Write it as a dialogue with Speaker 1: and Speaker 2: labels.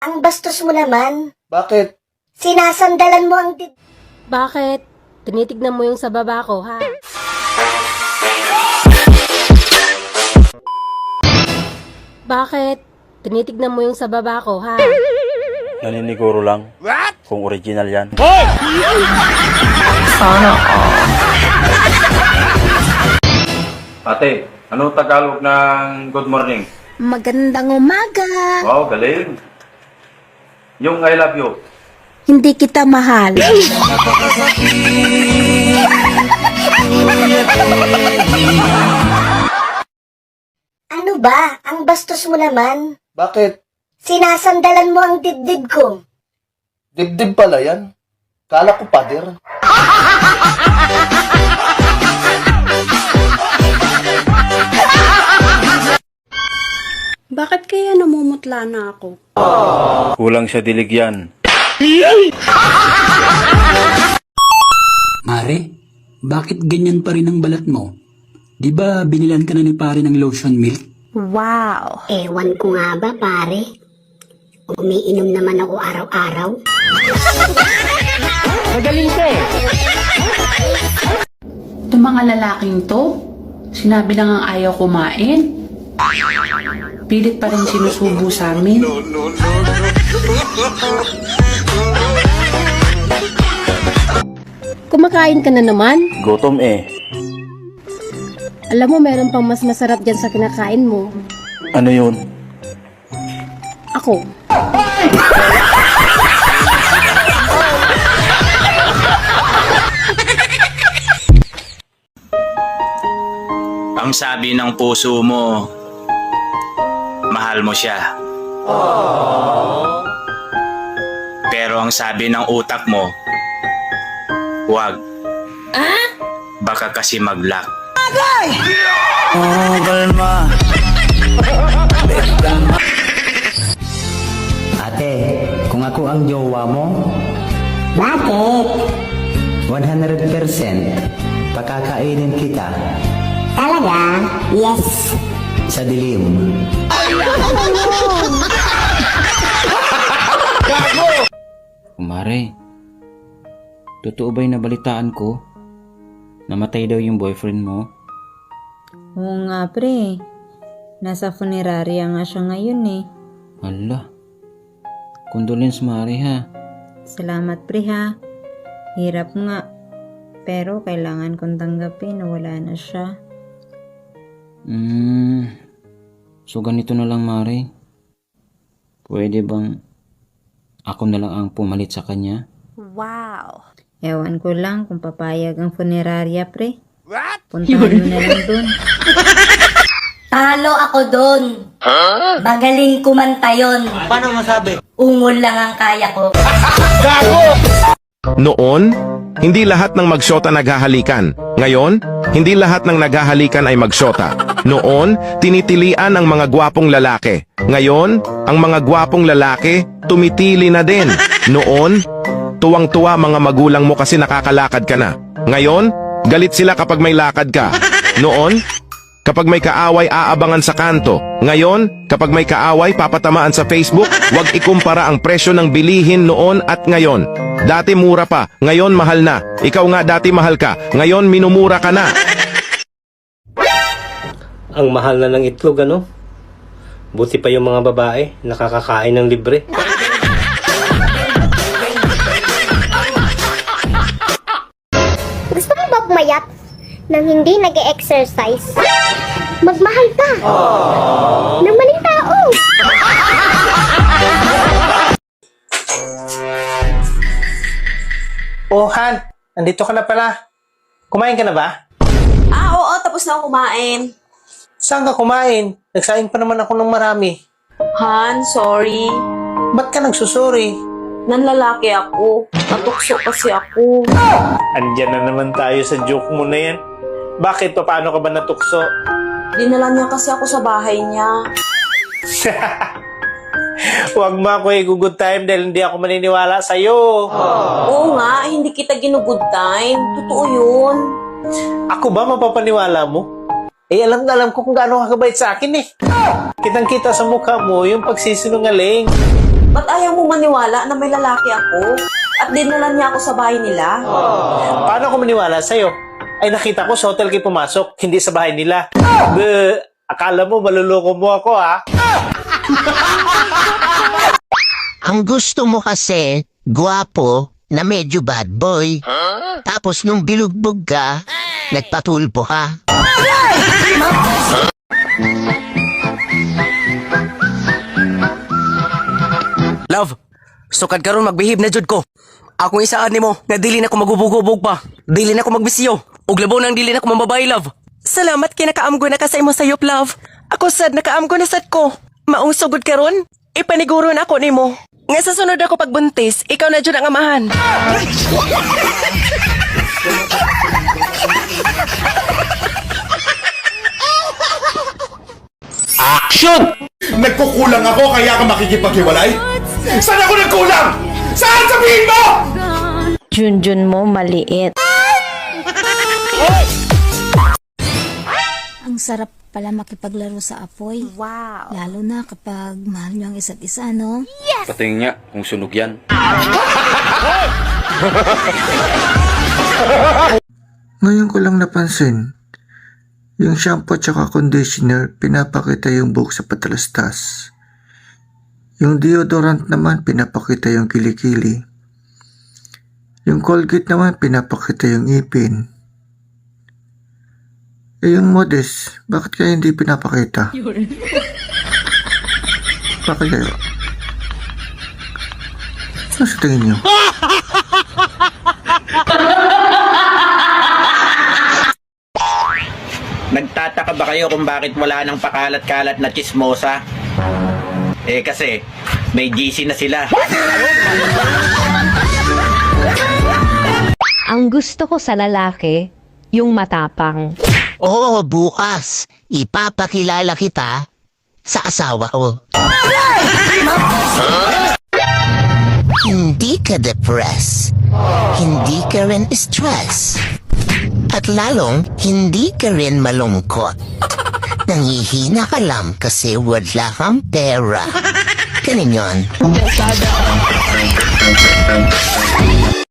Speaker 1: Ang bastos mo naman.
Speaker 2: Bakit?
Speaker 1: Sinasandalan mo ang
Speaker 3: Bakit? Tinitignan mo yung sa baba ko, ha? Bakit? Tinitignan mo yung sa baba ko, ha?
Speaker 4: Naniniguro lang. What? Kung original yan. Ate, ano Tagalog ng good morning?
Speaker 1: Magandang umaga.
Speaker 4: Wow, galing. Yung I love you.
Speaker 1: Hindi kita mahal. Ano ba? Ang bastos mo naman.
Speaker 2: Bakit?
Speaker 1: Sinasandalan mo ang dibdib ko.
Speaker 2: Dibdib pala yan. Kala ko pader.
Speaker 5: Bakit kaya namumutla na ako?
Speaker 4: Kulang sa dilig yan.
Speaker 6: Mare, bakit ganyan pa rin ang balat mo? Di ba binilan ka na ni pare ng lotion milk?
Speaker 5: Wow!
Speaker 1: Ewan ko nga ba, pare? Umiinom naman ako araw-araw.
Speaker 5: Itong mga lalaking to, sinabi na nga ayaw kumain. Pilit pa rin sinusubo sa amin.
Speaker 3: Kumakain ka na naman?
Speaker 4: Gutom eh.
Speaker 3: Alam mo, meron pang mas masarap dyan sa kinakain mo.
Speaker 4: Ano yun?
Speaker 3: Ako.
Speaker 7: Ang sabi ng puso mo, mahal mo siya. Pero ang sabi ng utak mo, huwag. Baka kasi mag-lock.
Speaker 8: Ate, kung ako ang jowa mo,
Speaker 1: Bakit?
Speaker 8: 100% pakakainin kita
Speaker 1: Talaga? Yes.
Speaker 8: sa dilim.
Speaker 9: Kumare, totoo ba'y nabalitaan ko? Namatay daw yung boyfriend mo?
Speaker 10: Oo nga pre, nasa funeraria nga siya ngayon eh.
Speaker 9: Hala, condolence Mare ha.
Speaker 10: Salamat pre ha. Hirap nga, pero kailangan kong tanggapin na wala na siya.
Speaker 9: So ganito na lang Mare. Pwede bang ako na lang ang pumalit sa kanya?
Speaker 10: Wow! Ewan ko lang kung papayag ang funeraria pre. What? Puntahan mo na lang dun.
Speaker 1: Talo ako doon. Magaling kumanta yun.
Speaker 2: Paano masabi?
Speaker 1: Ungol lang ang kaya ko.
Speaker 11: Noon, hindi lahat ng magsyota naghahalikan. Ngayon, hindi lahat ng naghahalikan ay magsyota. Noon, tinitilian ang mga gwapong lalaki. Ngayon, ang mga gwapong lalaki, tumitili na din. Noon, tuwang-tuwa mga magulang mo kasi nakakalakad ka na. Ngayon, galit sila kapag may lakad ka. Noon, kapag may kaaway aabangan sa kanto. Ngayon, kapag may kaaway papatamaan sa Facebook, huwag ikumpara ang presyo ng bilihin noon at ngayon. Dati mura pa, ngayon mahal na. Ikaw nga dati mahal ka, ngayon minumura ka na.
Speaker 2: Ang mahal na ng itlog, ano? Buti pa yung mga babae, nakakakain ng libre.
Speaker 1: Gusto mo ba pumayat nang hindi nag-e-exercise? Magmahal ka. Ng maling tao.
Speaker 2: Oh, Han, nandito ka na pala. Kumain ka na ba?
Speaker 5: Oo, tapos na ako kumain.
Speaker 2: Saan ka kumain? Nagsaing pa naman ako ng marami.
Speaker 5: Han, sorry.
Speaker 2: Ba't ka nagsusuri?
Speaker 5: Nanlalaki ako. Natukso kasi ako.
Speaker 2: Andyan na naman tayo sa joke mo na yan. Bakit? Paano ka ba natukso?
Speaker 5: Dinala niya kasi ako sa bahay niya.
Speaker 2: Huwag mo ako i-good time dahil hindi ako maniniwala sa'yo.
Speaker 5: Oo nga, hindi kita ginugood time. Totoo yun.
Speaker 2: Ako ba mapapaniwala mo? Eh, alam na alam ko kung gaano kakabait sa akin eh. Kitang-kita sa mukha mo yung pagsisinungaling.
Speaker 5: Ba't ayaw
Speaker 12: pong maniwala na may lalaki ako at dinala niya ako sa bahay nila.
Speaker 2: Paano ako maniwala sa'yo? Ay nakita ko sa hotel kayo pumasok, hindi sa bahay nila. Akala mo maluloko mo ako ha?
Speaker 13: Ang gusto mo kasi, guwapo na medyo bad boy. Tapos nung bilugbog ka, nagpatulpo ka.
Speaker 14: Love, sukad karon magbihib na jud ko. Akong isaan nimo, nga dili na ko magubog-ubog pa. Dili na ko magbisiyo. Ug labaw nang dili na ko mamabay, love. Salamat kay nakaamgo na ka sa imo sayop, love. Ako sad nakaamgo na sad ko. Mausugod karon, ipaniguro na ako nimo. Nga sa sunod ako pagbuntis, ikaw na jud ang amahan.
Speaker 11: Action! Nagkukulang ako kaya ka makikipaghiwalay? Saan ako nagkulang? Saan sabihin mo?
Speaker 10: Junjun mo maliit.
Speaker 15: Ang sarap pala makipaglaro sa apoy. Wow! Lalo na kapag mahal niyo ang isa't isa, no? Yes!
Speaker 4: Patingin niya kung sunog yan.
Speaker 16: Ngayon ko lang napansin, yung shampoo at conditioner, pinapakita yung buhok sa patalastas. Yung deodorant naman, pinapakita yung kilikili. Yung Colgate naman, pinapakita yung ipin. Eh yung Modest, bakit kaya hindi pinapakita? Bakit kaya? Ano sa tingin niyo?
Speaker 7: Nagtataka ba kayo kung bakit wala nang pakalat-kalat na chismosa? Eh kasi, may GC na sila.
Speaker 17: Ang gusto ko sa lalaki, yung matapang.
Speaker 13: Oo, bukas, ipapakilala kita sa asawa ko. Hindi ka depressed. Hindi ka rin stress. At lalong, hindi ka rin malungkot. Nangihina ka lang kasi wala kang pera. Ganun yun.